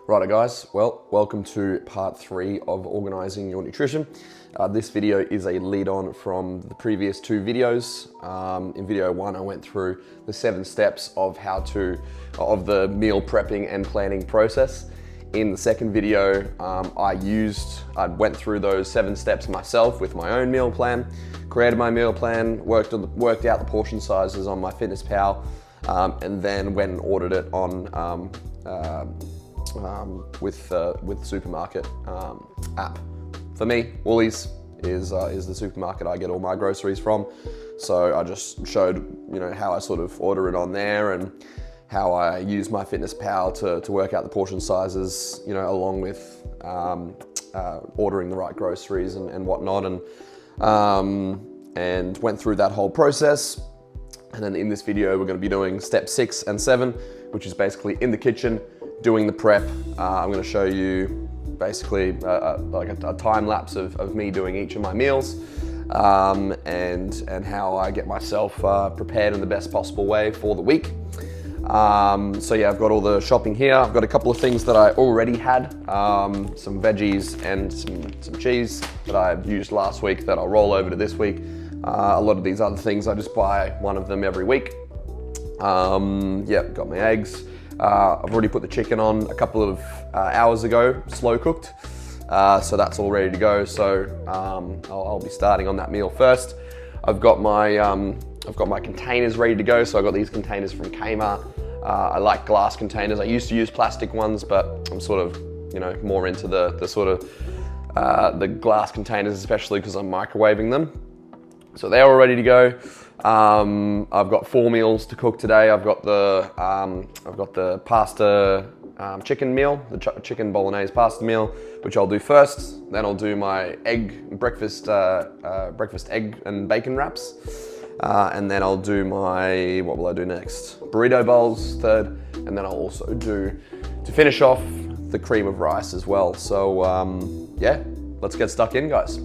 Righto guys, well, welcome to part 3 of Organising Your Nutrition. This video is a lead on from the previous 2 videos. In video 1 I went through the 7 steps of the meal prepping and planning process. In the second video I went through those 7 steps myself with my own meal plan, created my meal plan, worked out the portion sizes on my MyFitnessPal, and then went and ordered it on with supermarket app. For me, Woolies is the supermarket I get all my groceries from. So I just showed how I sort of order it on there and how I use my MyFitnessPal to work out the portion sizes, along with ordering the right groceries and whatnot, and went through that whole process. And then in this video, we're going to be doing step 6 and 7, which is basically in the kitchen, doing the prep. I'm going to show you basically like a time lapse of me doing each of my meals, and how I get myself prepared in the best possible way for the week. So yeah, I've got all the shopping here. I've got a couple of things that I already had, some veggies and some cheese that I used last week that I'll roll over to this week. A lot of these other things, I just buy one of them every week. Yeah, got my eggs. I've already put the chicken on a couple of hours ago, slow cooked. So that's all ready to go. So I'll be starting on that meal first. I've got my containers ready to go. So I got these containers from Kmart. I like glass containers. I used to use plastic ones, but I'm sort of, more into the sort of the glass containers, especially because I'm microwaving them. So they're all ready to go. I've got 4 meals to cook today. I've got the pasta chicken meal, the chicken bolognese pasta meal, which I'll do first. Then I'll do my breakfast egg and bacon wraps. And then I'll do what will I do next? Burrito bowls third. And then I'll also do, to finish off, the cream of rice as well. So yeah, let's get stuck in, guys.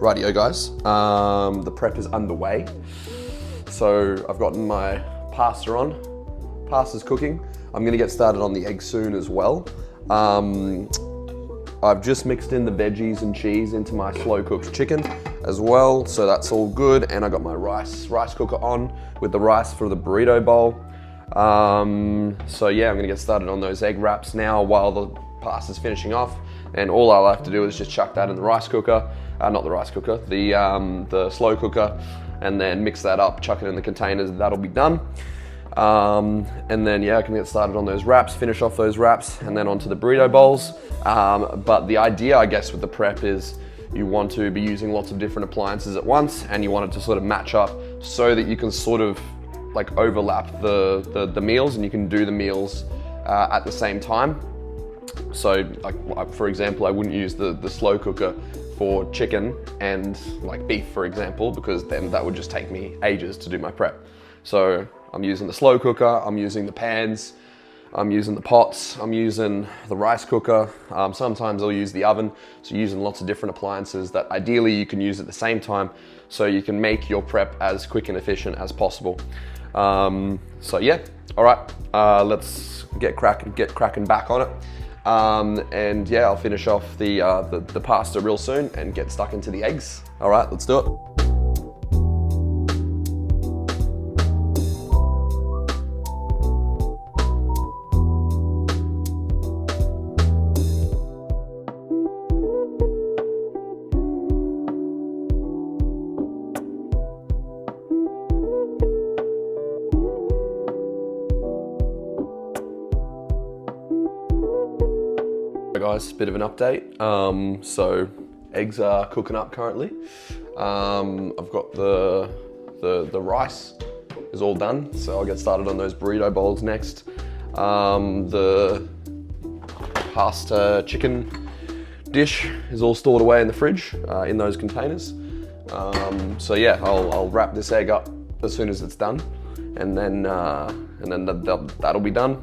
Rightio guys, the prep is underway. So I've gotten my pasta on. Pasta's cooking. I'm gonna get started on the eggs soon as well. I've just mixed in the veggies and cheese into my slow cooked chicken as well. So that's all good. And I got my rice cooker on with the rice for the burrito bowl. So yeah, I'm gonna get started on those egg wraps now while the pasta's finishing off. And all I'll have to do is just chuck that in the rice cooker. Not the rice cooker, the slow cooker, and then mix that up, chuck it in the containers, and that'll be done. And then yeah, I can get started on those wraps, finish off those wraps, and then onto the burrito bowls. But the idea, I guess, with the prep is you want to be using lots of different appliances at once, and you want it to sort of match up so that you can sort of like overlap the meals, and you can do the meals at the same time. So like for example, I wouldn't use the slow cooker for chicken and like beef, for example, because then that would just take me ages to do my prep. So I'm using the slow cooker, I'm using the pans, I'm using the pots, I'm using the rice cooker. Sometimes I'll use the oven. So using lots of different appliances that ideally you can use at the same time, so you can make your prep as quick and efficient as possible. So yeah, all right, let's get cracking back on it. And yeah, I'll finish off the pasta real soon and get stuck into the eggs. All right, let's do it. Guys, bit of an update. So eggs are cooking up currently. I've got the rice is all done, so I'll get started on those burrito bowls next. The pasta chicken dish is all stored away in the fridge in those containers. So yeah, I'll wrap this egg up as soon as it's done, and then that'll be done.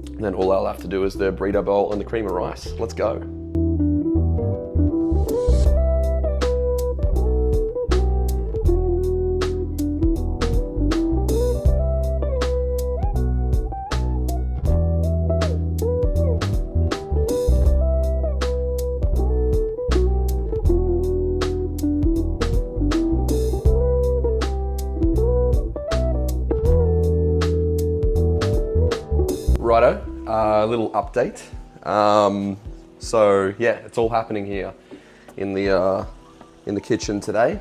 And then all I'll have to do is the burrito bowl and the cream of rice. Let's go. Righto, a little update. So yeah, it's all happening here in the kitchen today.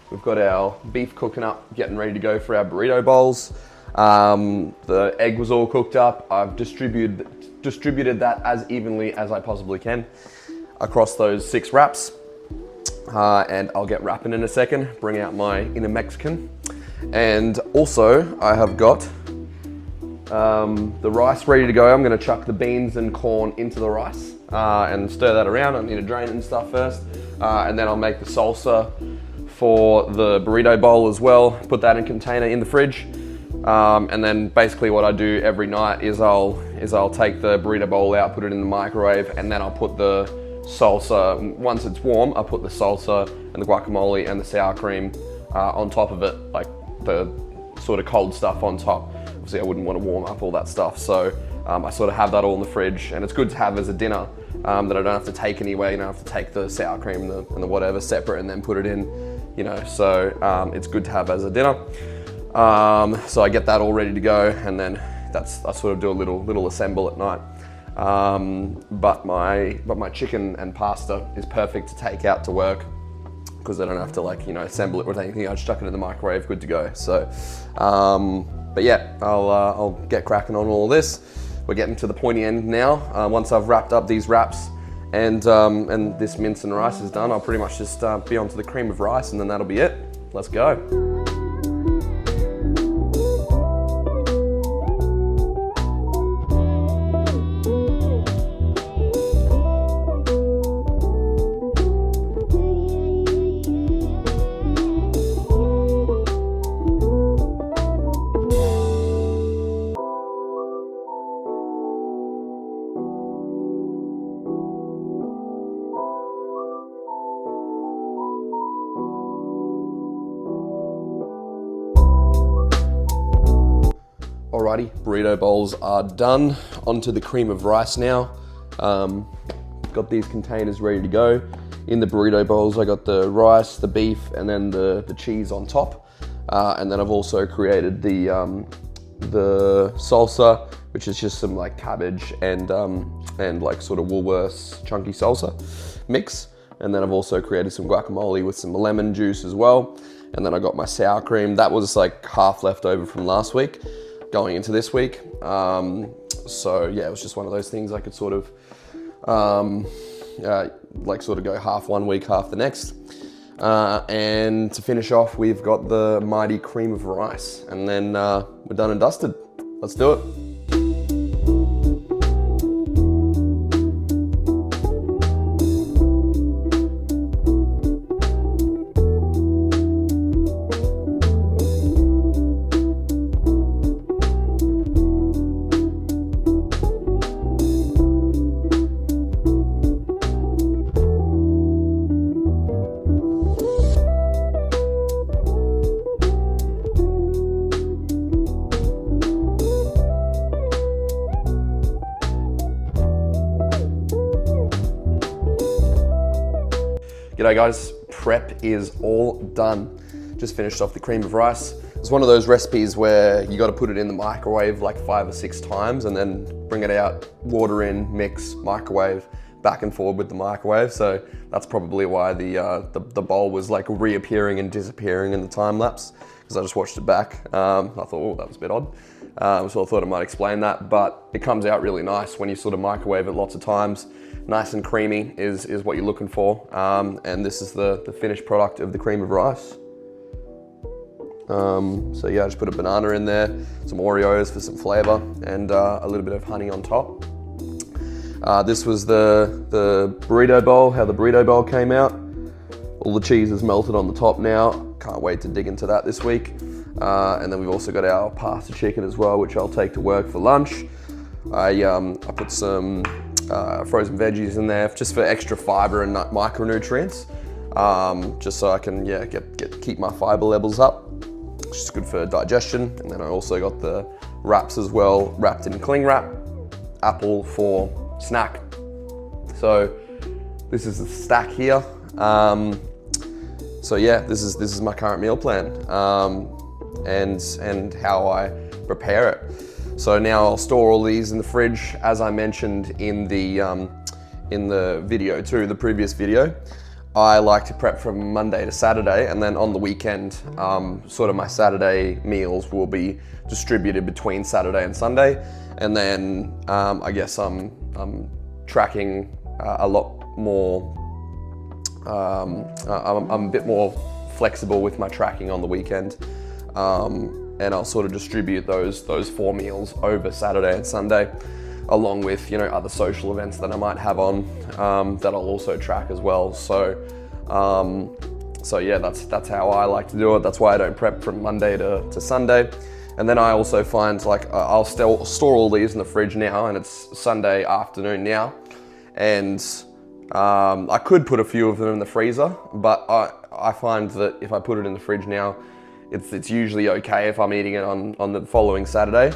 We've got our beef cooking up, getting ready to go for our burrito bowls. The egg was all cooked up. I've distributed that as evenly as I possibly can across those 6 wraps. And I'll get wrapping in a second, bring out my inner Mexican. And also I have got the rice ready to go. I'm going to chuck the beans and corn into the rice and stir that around. I need to drain it and stuff first. And then I'll make the salsa for the burrito bowl as well. Put that in a container in the fridge. And then basically what I do every night is I'll take the burrito bowl out, put it in the microwave, and then I'll put the salsa, once it's warm, I'll put the salsa and the guacamole and the sour cream on top of it, like the sort of cold stuff on top. Obviously I wouldn't want to warm up all that stuff, so I sort of have that all in the fridge, and it's good to have as a dinner that I don't have to take anywhere. You don't have to take the sour cream and the whatever separate and then put it in, you know, so it's good to have as a dinner. So I get that all ready to go, and then I sort of do a little assemble at night. But my chicken and pasta is perfect to take out to work, because I don't have to, like, you know, assemble it or anything. I just chuck it in the microwave, good to go. So, but yeah, I'll get cracking on all of this. We're getting to the pointy end now. Once I've wrapped up these wraps and this mince and rice is done, I'll pretty much just be onto the cream of rice, and then that'll be it. Let's go. Alrighty, burrito bowls are done. Onto the cream of rice now. Got these containers ready to go. In the burrito bowls, I got the rice, the beef, and then the cheese on top. And then I've also created the salsa, which is just some like cabbage and like sort of Woolworths chunky salsa mix. And then I've also created some guacamole with some lemon juice as well. And then I got my sour cream. That was like half left over from last week, going into this week. So yeah, it was just one of those things I could sort of like sort of go half one week, half the next. And to finish off, we've got the mighty cream of rice, and then we're done and dusted. Let's do it. G'day guys, prep is all done. Just finished off the cream of rice. It's one of those recipes where you got to put it in the microwave like 5 or 6 times and then bring it out, water in, mix, microwave, back and forward with the microwave. So that's probably why the bowl was like reappearing and disappearing in the time lapse, because I just watched it back. I thought, oh, that was a bit odd. So I thought I might explain that, but it comes out really nice when you sort of microwave it lots of times. Nice and creamy is what you're looking for. And this is the finished product of the cream of rice. So yeah, I just put a banana in there, some Oreos for some flavor, and a little bit of honey on top. This was the burrito bowl, how the burrito bowl came out. All the cheese is melted on the top now. Can't wait to dig into that this week. And then we've also got our pasta chicken as well, which I'll take to work for lunch. I put some frozen veggies in there just for extra fiber and micronutrients, just so I can keep my fiber levels up, which is good for digestion. And then I also got the wraps as well, wrapped in cling wrap, apple for snack. So this is the stack here. So yeah, this is my current meal plan, and how I prepare it. So now I'll store all these in the fridge, as I mentioned in the video too, the previous video. I like to prep from Monday to Saturday, and then on the weekend, sort of my Saturday meals will be distributed between Saturday and Sunday. And then I guess I'm tracking a lot more. I'm a bit more flexible with my tracking on the weekend, and I'll sort of distribute those 4 meals over Saturday and Sunday, along with other social events that I might have on that I'll also track as well. So yeah, that's how I like to do it. That's why I don't prep from Monday to Sunday. And then I also find I'll still store all these in the fridge now, and it's Sunday afternoon now, and I could put a few of them in the freezer, but I find that if I put it in the fridge now, it's usually okay if I'm eating it on the following Saturday.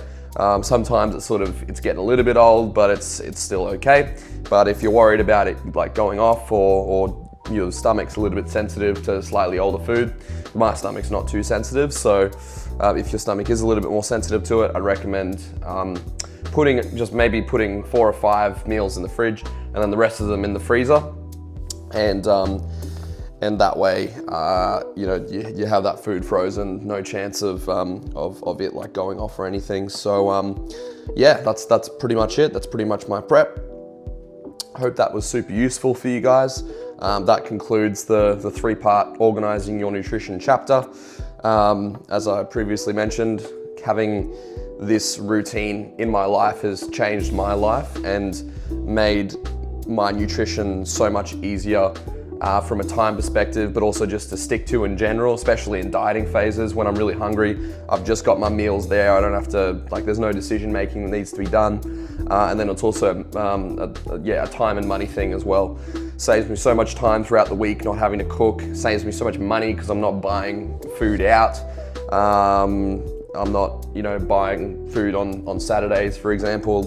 Sometimes it's getting a little bit old, but it's still okay. But if you're worried about it going off, or your stomach's a little bit sensitive to slightly older food, my stomach's not too sensitive. So if your stomach is a little bit more sensitive to it, I'd recommend maybe putting 4 or 5 meals in the fridge, and then the rest of them in the freezer, and that way, you have that food frozen, no chance of it going off or anything. So yeah, that's pretty much it. That's pretty much my prep. Hope that was super useful for you guys. That concludes the 3-part Organising Your Nutrition chapter. As I previously mentioned, having this routine in my life has changed my life and made my nutrition so much easier from a time perspective, but also just to stick to in general, especially in dieting phases. When I'm really hungry, I've just got my meals there. I don't have to, there's no decision making that needs to be done. And then it's also a time and money thing as well. Saves me so much time throughout the week not having to cook. Saves me so much money because I'm not buying food out. I'm not, buying food on Saturdays, for example,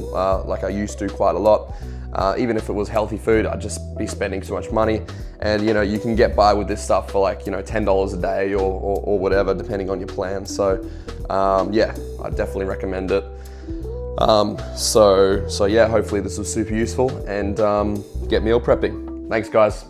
like I used to quite a lot. Even if it was healthy food, I'd just be spending so much money. And you can get by with this stuff for $10 a day or whatever, depending on your plan. So yeah, I definitely recommend it. So yeah, hopefully this was super useful, and get meal prepping. Thanks guys.